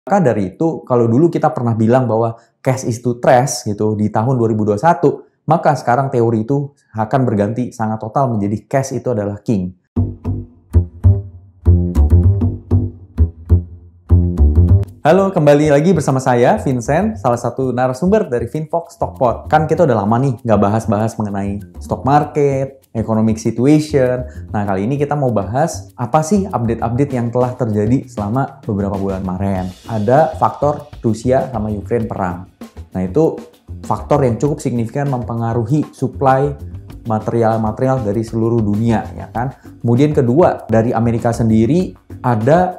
Maka dari itu, kalau dulu kita pernah bilang bahwa cash is to trash gitu di tahun 2021, maka sekarang teori itu akan berganti sangat total menjadi cash itu adalah king. Halo, kembali lagi bersama saya, Vincent, salah satu narasumber dari Finfox Stockpot. Kan kita udah lama nih nggak bahas-bahas mengenai stock market, economic situation. Nah, kali ini kita mau bahas apa sih update-update yang telah terjadi selama beberapa bulan kemarin. Ada faktor Rusia sama Ukraine perang. Nah, itu faktor yang cukup signifikan mempengaruhi supply material-material dari seluruh dunia, ya kan? Kemudian kedua, dari Amerika sendiri ada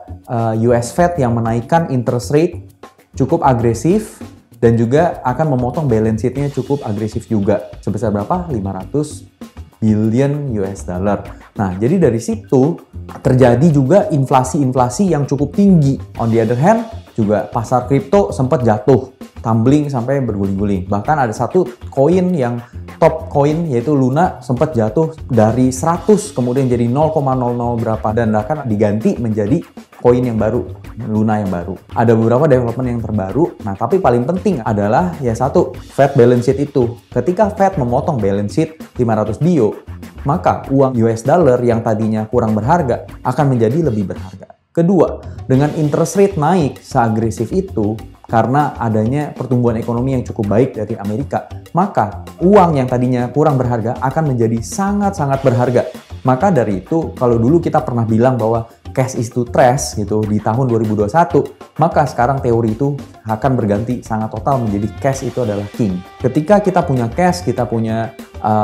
US Fed yang menaikkan interest rate cukup agresif dan juga akan memotong balance sheet-nya cukup agresif juga. Sebesar berapa? 500 billion US dollar. Nah, jadi dari situ terjadi juga inflasi-inflasi yang cukup tinggi. On the other hand, juga pasar kripto sempat jatuh, tumbling sampai berguling-guling. Bahkan ada satu koin yang top koin yaitu Luna sempat jatuh dari 100 kemudian jadi 0,00 berapa dan akan diganti menjadi koin yang baru, Luna yang baru. Ada beberapa development yang terbaru. Nah, tapi paling penting adalah ya satu, Fed balance sheet itu. Ketika Fed memotong balance sheet 500 bio, maka uang US dollar yang tadinya kurang berharga akan menjadi lebih berharga. Kedua, dengan interest rate naik seagresif itu, karena adanya pertumbuhan ekonomi yang cukup baik dari Amerika, maka uang yang tadinya kurang berharga akan menjadi sangat-sangat berharga. Maka dari itu, kalau dulu kita pernah bilang bahwa cash is to trash gitu di tahun 2021, maka sekarang teori itu akan berganti sangat total menjadi cash itu adalah king. Ketika kita punya cash, kita punya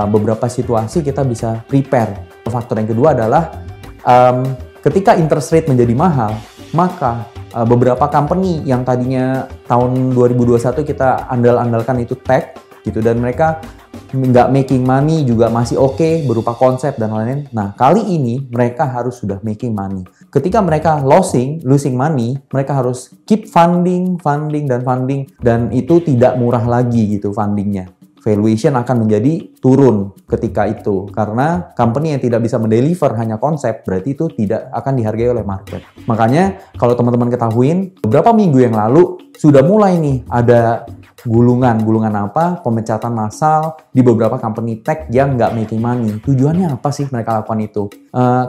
beberapa situasi kita bisa prepare. Faktor yang kedua adalah ketika interest rate menjadi mahal, maka beberapa company yang tadinya tahun 2021 kita andal-andalkan itu tech gitu dan mereka nggak making money juga masih oke berupa konsep dan lain-lain. Nah, kali ini mereka harus sudah making money. Ketika mereka losing money, mereka harus keep funding dan itu tidak murah lagi gitu fundingnya. Valuation akan menjadi turun ketika itu karena company yang tidak bisa mendeliver hanya konsep berarti itu tidak akan dihargai oleh market. Makanya kalau teman-teman ketahuin beberapa minggu yang lalu sudah mulai nih ada gulungan apa pemecatan massal di beberapa company tech yang nggak making money. Tujuannya apa sih mereka lakukan itu?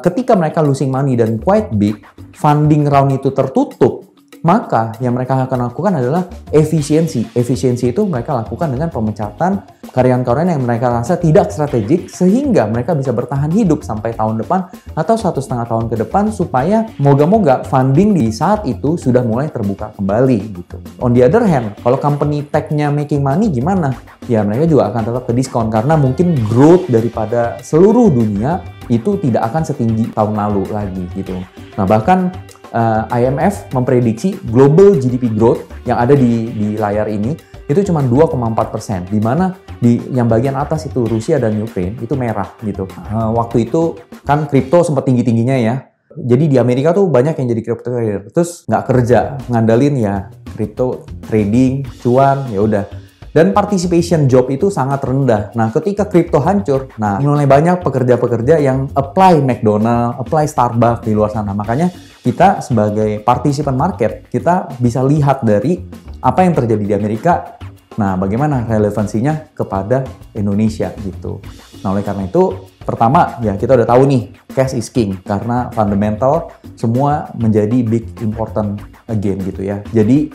Ketika mereka losing money dan quite big, funding round itu tertutup, maka yang mereka akan lakukan adalah efisiensi. Efisiensi itu mereka lakukan dengan pemecatan karyawan-karyawan yang mereka rasa tidak strategik sehingga mereka bisa bertahan hidup sampai tahun depan atau 1,5 tahun ke depan supaya moga-moga funding di saat itu sudah mulai terbuka kembali gitu. On the other hand, kalau company tech-nya making money gimana? Ya mereka juga akan tetap ke diskon karena mungkin growth daripada seluruh dunia itu tidak akan setinggi tahun lalu lagi gitu. Nah, bahkan IMF memprediksi global GDP growth yang ada di layar ini itu cuma 2,4%, di mana di yang bagian atas itu Rusia dan Ukraine itu merah gitu. Waktu itu kan kripto sempat tinggi-tingginya ya. Jadi di Amerika tuh banyak yang jadi crypto trader, terus nggak kerja, ngandalin ya kripto trading, cuan, ya udah. Dan participation job itu sangat rendah. Nah, ketika kripto hancur, nah mulai banyak pekerja-pekerja yang apply McDonald, apply Starbucks di luar sana. Makanya kita sebagai partisipan market, kita bisa lihat dari apa yang terjadi di Amerika. Nah, bagaimana relevansinya kepada Indonesia gitu. Nah, oleh karena itu, pertama ya kita udah tahu nih, cash is king. Karena fundamental semua menjadi big important again gitu ya. Jadi,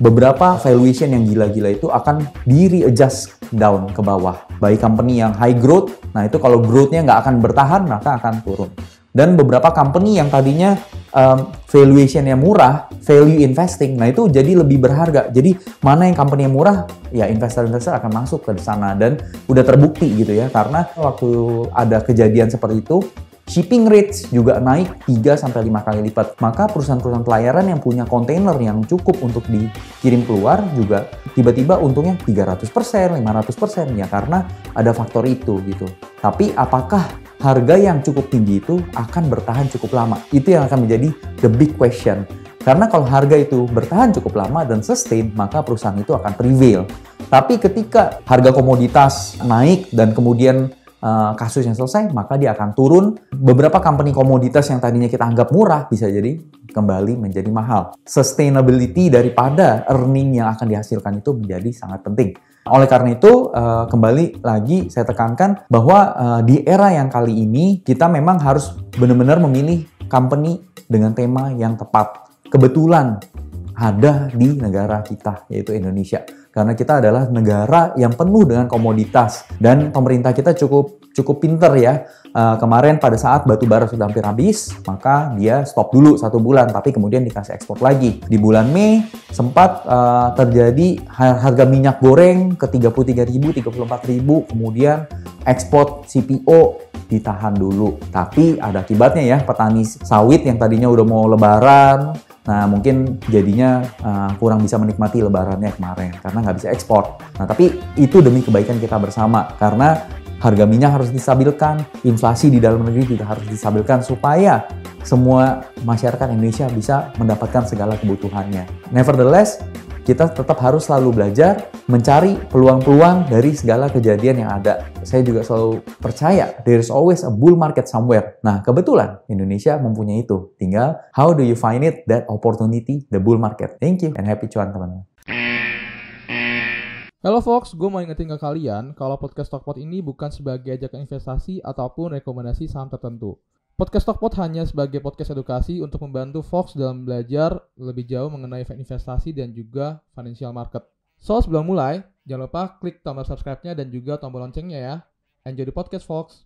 beberapa valuation yang gila-gila itu akan di-readjust down ke bawah. Bagi company yang high growth, nah itu kalau growth-nya nggak akan bertahan, maka akan turun. Dan beberapa company yang tadinya valuation-nya murah, value investing, nah itu jadi lebih berharga. Jadi mana yang company yang murah, ya investor-investor akan masuk ke sana. Dan udah terbukti gitu ya, karena waktu ada kejadian seperti itu, shipping rates juga naik 3-5 kali lipat. Maka perusahaan-perusahaan pelayaran yang punya kontainer yang cukup untuk dikirim keluar juga tiba-tiba untungnya 300%, 500% ya karena ada faktor itu gitu. Tapi apakah harga yang cukup tinggi itu akan bertahan cukup lama? Itu yang akan menjadi the big question. Karena kalau harga itu bertahan cukup lama dan sustain, maka perusahaan itu akan prevail. Tapi ketika harga komoditas naik dan kemudian kasusnya selesai, maka dia akan turun. Beberapa company komoditas yang tadinya kita anggap murah bisa jadi kembali menjadi mahal. Sustainability daripada earning yang akan dihasilkan itu menjadi sangat penting. Oleh karena itu, kembali lagi saya tekankan bahwa di era yang kali ini kita memang harus benar-benar memilih company dengan tema yang tepat. Kebetulan ada di negara kita, yaitu Indonesia. Karena kita adalah negara yang penuh dengan komoditas dan pemerintah kita cukup pinter ya. Kemarin pada saat batu bara sudah hampir habis, maka dia stop dulu 1 bulan, tapi kemudian dikasih ekspor lagi. Di bulan Mei sempat terjadi harga minyak goreng ke 33.000, 34.000, kemudian ekspor CPO ditahan dulu. Tapi ada akibatnya ya, petani sawit yang tadinya udah mau lebaran, nah mungkin jadinya kurang bisa menikmati lebarannya kemarin karena nggak bisa ekspor. Nah tapi itu demi kebaikan kita bersama karena harga minyak harus distabilkan, inflasi di dalam negeri juga harus distabilkan supaya semua masyarakat Indonesia bisa mendapatkan segala kebutuhannya. Nevertheless, kita tetap harus selalu belajar mencari peluang-peluang dari segala kejadian yang ada. Saya juga selalu percaya there is always a bull market somewhere. Nah, kebetulan Indonesia mempunyai itu. Tinggal how do you find it, that opportunity, the bull market. Thank you and happy cuan teman-teman. Halo Fox, gue mau ingetin ke kalian kalau podcast Stockpot ini bukan sebagai ajakan investasi ataupun rekomendasi saham tertentu. Podcast Stockpot hanya sebagai podcast edukasi untuk membantu Fox dalam belajar lebih jauh mengenai investasi dan juga financial market. So, sebelum mulai, jangan lupa klik tombol subscribe-nya dan juga tombol loncengnya ya. Enjoy the podcast, Fox!